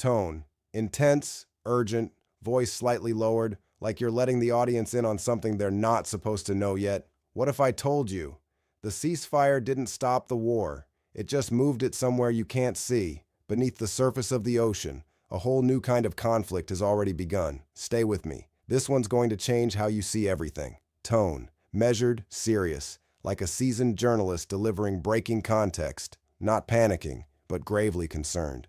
Tone, intense, urgent, voice slightly lowered, like you're letting the audience in on something they're not supposed to know yet. What if I told you? The ceasefire didn't stop the war. It just moved it somewhere you can't see. Beneath the surface of the ocean, a whole new kind of conflict has already begun. Stay with me. This one's going to change how you see everything. Tone, measured, serious, like a seasoned journalist delivering breaking context, not panicking, but gravely concerned.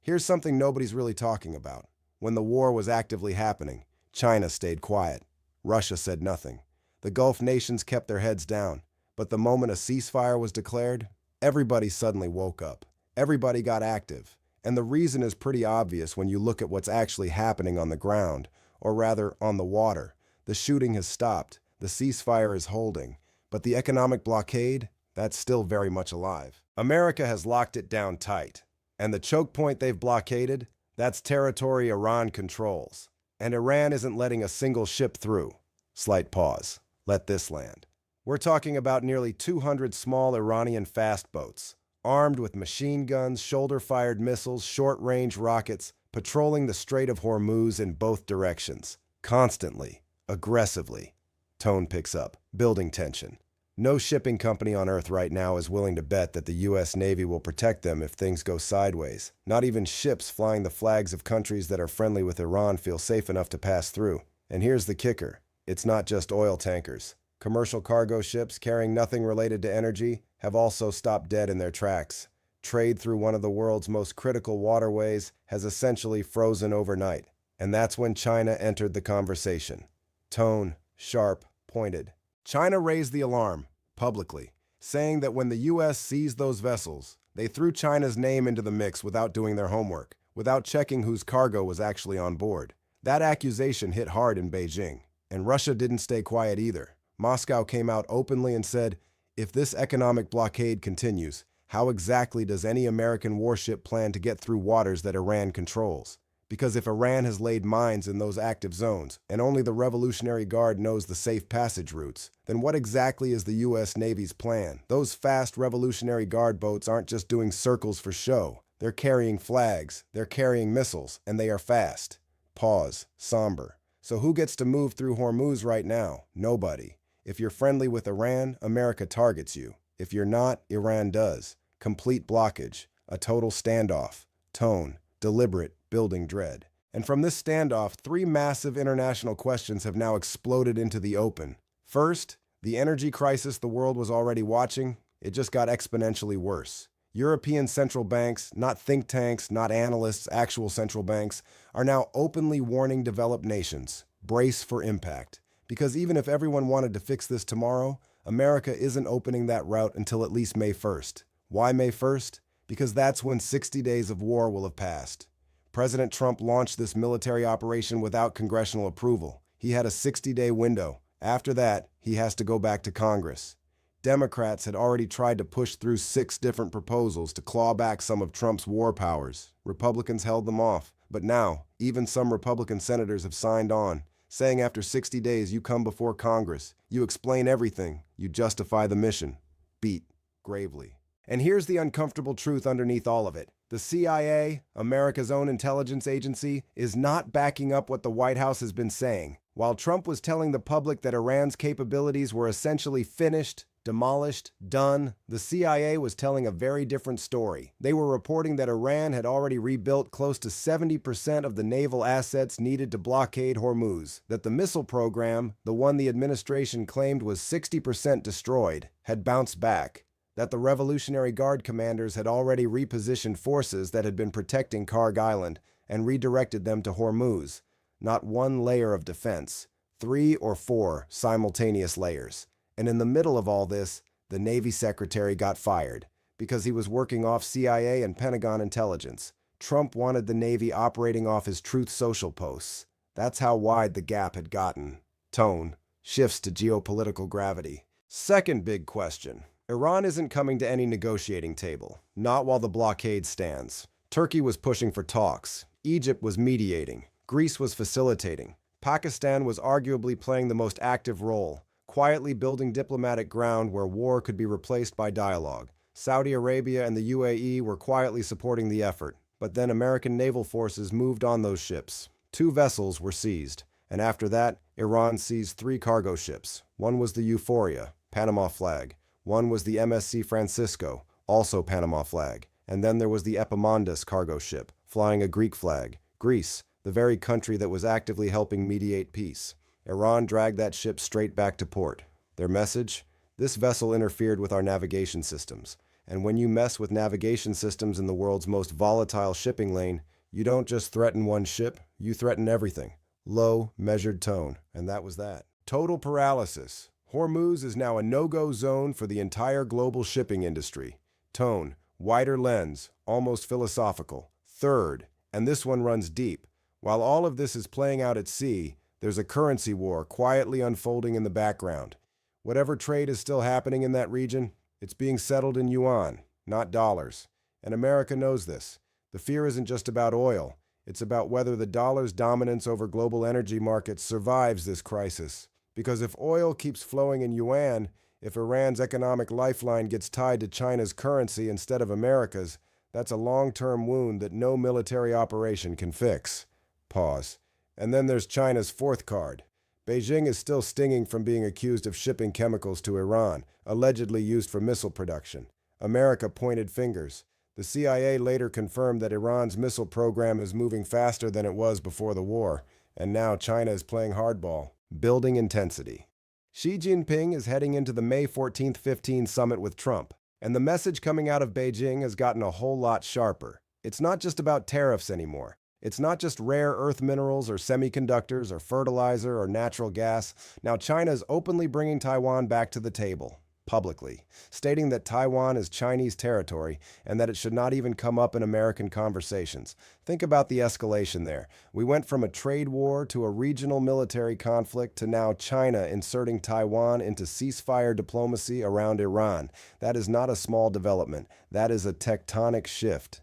Here's something nobody's really talking about. When the war was actively happening, China stayed quiet. Russia said nothing. The Gulf nations kept their heads down. But the moment a ceasefire was declared, everybody suddenly woke up. Everybody got active. And the reason is pretty obvious when you look at what's actually happening on the ground, or rather, on the water. The shooting has stopped. The ceasefire is holding. But the economic blockade, that's still very much alive. America has locked it down tight. And the choke point they've blockaded, that's territory Iran controls. And Iran isn't letting a single ship through. Slight pause. Let this land. We're talking about nearly 200 small Iranian fast boats, armed with machine guns, shoulder-fired missiles, short-range rockets, patrolling the Strait of Hormuz in both directions. Constantly. Aggressively. Tone picks up. Building tension. No shipping company on Earth right now is willing to bet that the U.S. Navy will protect them if things go sideways. Not even ships flying the flags of countries that are friendly with Iran feel safe enough to pass through. And here's the kicker. It's not just oil tankers. Commercial cargo ships carrying nothing related to energy have also stopped dead in their tracks. Trade through one of the world's most critical waterways has essentially frozen overnight. And that's when China entered the conversation. Tone, sharp, pointed. China raised the alarm, publicly, saying that when the U.S. seized those vessels, they threw China's name into the mix without doing their homework, without checking whose cargo was actually on board. That accusation hit hard in Beijing, and Russia didn't stay quiet either. Moscow came out openly and said, if this economic blockade continues, how exactly does any American warship plan to get through waters that Iran controls? Because if Iran has laid mines in those active zones, and only the Revolutionary Guard knows the safe passage routes, then what exactly is the U.S. Navy's plan? Those fast Revolutionary Guard boats aren't just doing circles for show. They're carrying flags, they're carrying missiles, and they are fast. Pause. Somber. So who gets to move through Hormuz right now? Nobody. If you're friendly with Iran, America targets you. If you're not, Iran does. Complete blockage. A total standoff. Tone. Deliberate. Building dread. And from this standoff, three massive international questions have now exploded into the open. First, the energy crisis the world was already watching, it just got exponentially worse. European central banks, not think tanks, not analysts, actual central banks, are now openly warning developed nations, brace for impact. Because even if everyone wanted to fix this tomorrow, America isn't opening that route until at least May 1st. Why May 1st? Because that's when 60 days of war will have passed. President Trump launched this military operation without congressional approval. He had a 60-day window. After that, he has to go back to Congress. Democrats had already tried to push through 6 different proposals to claw back some of Trump's war powers. Republicans held them off. But now, even some Republican senators have signed on, saying after 60 days you come before Congress, you explain everything, you justify the mission. Beat. Gravely. And here's the uncomfortable truth underneath all of it. The CIA, America's own intelligence agency, is not backing up what the White House has been saying. While Trump was telling the public that Iran's capabilities were essentially finished, demolished, done, the CIA was telling a very different story. They were reporting that Iran had already rebuilt close to 70% of the naval assets needed to blockade Hormuz, that the missile program, the one the administration claimed was 60% destroyed, had bounced back, that the Revolutionary Guard commanders had already repositioned forces that had been protecting Karg Island and redirected them to Hormuz. Not one layer of defense, 3 or 4 simultaneous layers. And in the middle of all this, the Navy Secretary got fired because he was working off CIA and Pentagon intelligence. Trump wanted the Navy operating off his Truth Social posts. That's how wide the gap had gotten. Tone shifts to geopolitical gravity. Second big question. Iran isn't coming to any negotiating table, not while the blockade stands. Turkey was pushing for talks. Egypt was mediating. Greece was facilitating. Pakistan was arguably playing the most active role, quietly building diplomatic ground where war could be replaced by dialogue. Saudi Arabia and the UAE were quietly supporting the effort. But then American naval forces moved on those ships. 2 vessels were seized, and after that, Iran seized 3 cargo ships. One was the Euphoria, Panama flag. One was the MSC Francisco, also Panama flag. And then there was the Epaminondas cargo ship, flying a Greek flag. Greece, the very country that was actively helping mediate peace. Iran dragged that ship straight back to port. Their message? This vessel interfered with our navigation systems. And when you mess with navigation systems in the world's most volatile shipping lane, you don't just threaten one ship, you threaten everything. Low, measured tone, and that was that. Total paralysis. Hormuz is now a no-go zone for the entire global shipping industry. Tone, wider lens, almost philosophical. Third, and this one runs deep. While all of this is playing out at sea, there's a currency war quietly unfolding in the background. Whatever trade is still happening in that region, it's being settled in yuan, not dollars. And America knows this. The fear isn't just about oil. It's about whether the dollar's dominance over global energy markets survives this crisis. Because if oil keeps flowing in yuan, if Iran's economic lifeline gets tied to China's currency instead of America's, that's a long-term wound that no military operation can fix. Pause. And then there's China's fourth card. Beijing is still stinging from being accused of shipping chemicals to Iran, allegedly used for missile production. America pointed fingers. The CIA later confirmed that Iran's missile program is moving faster than it was before the war, and now China is playing hardball, building intensity. Xi Jinping is heading into the May 14-15 summit with Trump, and the message coming out of Beijing has gotten a whole lot sharper. It's not just about tariffs anymore. It's not just rare earth minerals or semiconductors or fertilizer or natural gas. Now China is openly bringing Taiwan back to the table, publicly, stating that Taiwan is Chinese territory and that it should not even come up in American conversations. Think about the escalation there. We went from a trade war to a regional military conflict to now China inserting Taiwan into ceasefire diplomacy around Iran. That is not a small development. That is a tectonic shift.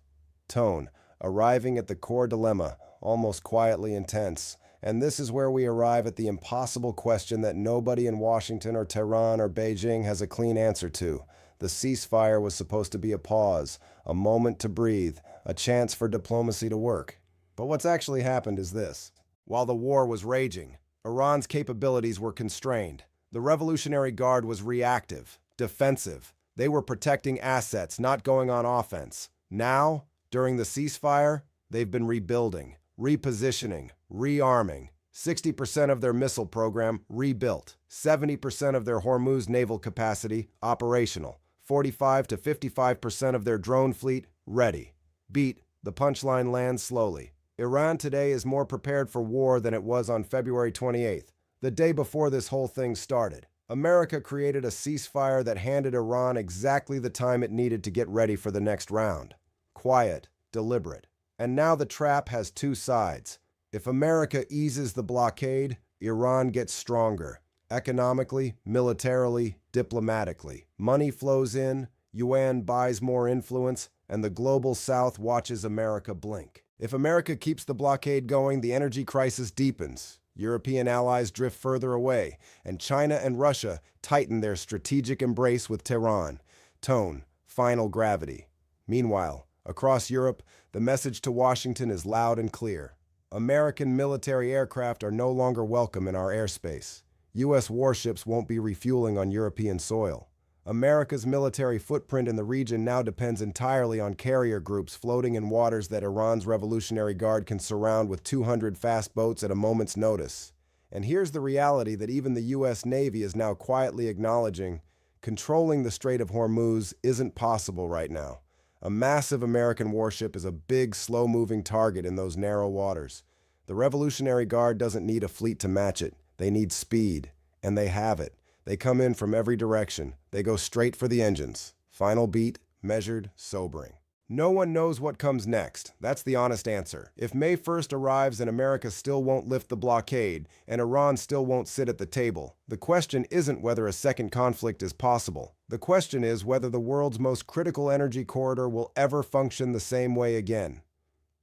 Tone. Arriving at the core dilemma, almost quietly intense. And this is where we arrive at the impossible question that nobody in Washington or Tehran or Beijing has a clean answer to. The ceasefire was supposed to be a pause, a moment to breathe, a chance for diplomacy to work. But what's actually happened is this. While the war was raging, Iran's capabilities were constrained. The Revolutionary Guard was reactive, defensive. They were protecting assets, not going on offense. Now, during the ceasefire, they've been rebuilding, repositioning, rearming. 60% of their missile program rebuilt, 70% of their Hormuz naval capacity operational, 45 to 55% of their drone fleet ready. Beat, the punchline lands slowly. Iran today is more prepared for war than it was on February 28th, the day before this whole thing started. America created a ceasefire that handed Iran exactly the time it needed to get ready for the next round. Quiet, deliberate. And now the trap has 2 sides. If America eases the blockade, Iran gets stronger. Economically, militarily, diplomatically. Money flows in, Yuan buys more influence, and the global South watches America blink. If America keeps the blockade going, the energy crisis deepens. European allies drift further away, and China and Russia tighten their strategic embrace with Tehran. Tone, final gravity. Meanwhile, across Europe, the message to Washington is loud and clear. American military aircraft are no longer welcome in our airspace. U.S. warships won't be refueling on European soil. America's military footprint in the region now depends entirely on carrier groups floating in waters that Iran's Revolutionary Guard can surround with 200 fast boats at a moment's notice. And here's the reality that even the U.S. Navy is now quietly acknowledging: controlling the Strait of Hormuz isn't possible right now. A massive American warship is a big, slow-moving target in those narrow waters. The Revolutionary Guard doesn't need a fleet to match it. They need speed, and they have it. They come in from every direction. They go straight for the engines. Final beat, measured, sobering. No one knows what comes next. That's the honest answer. If May 1st arrives and America still won't lift the blockade, and Iran still won't sit at the table, the question isn't whether a second conflict is possible. The question is whether the world's most critical energy corridor will ever function the same way again.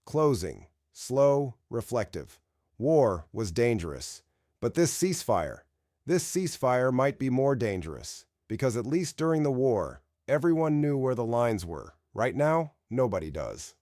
Closing. Slow, reflective. War was dangerous. But this ceasefire might be more dangerous. Because at least during the war, everyone knew where the lines were. Right now, nobody does.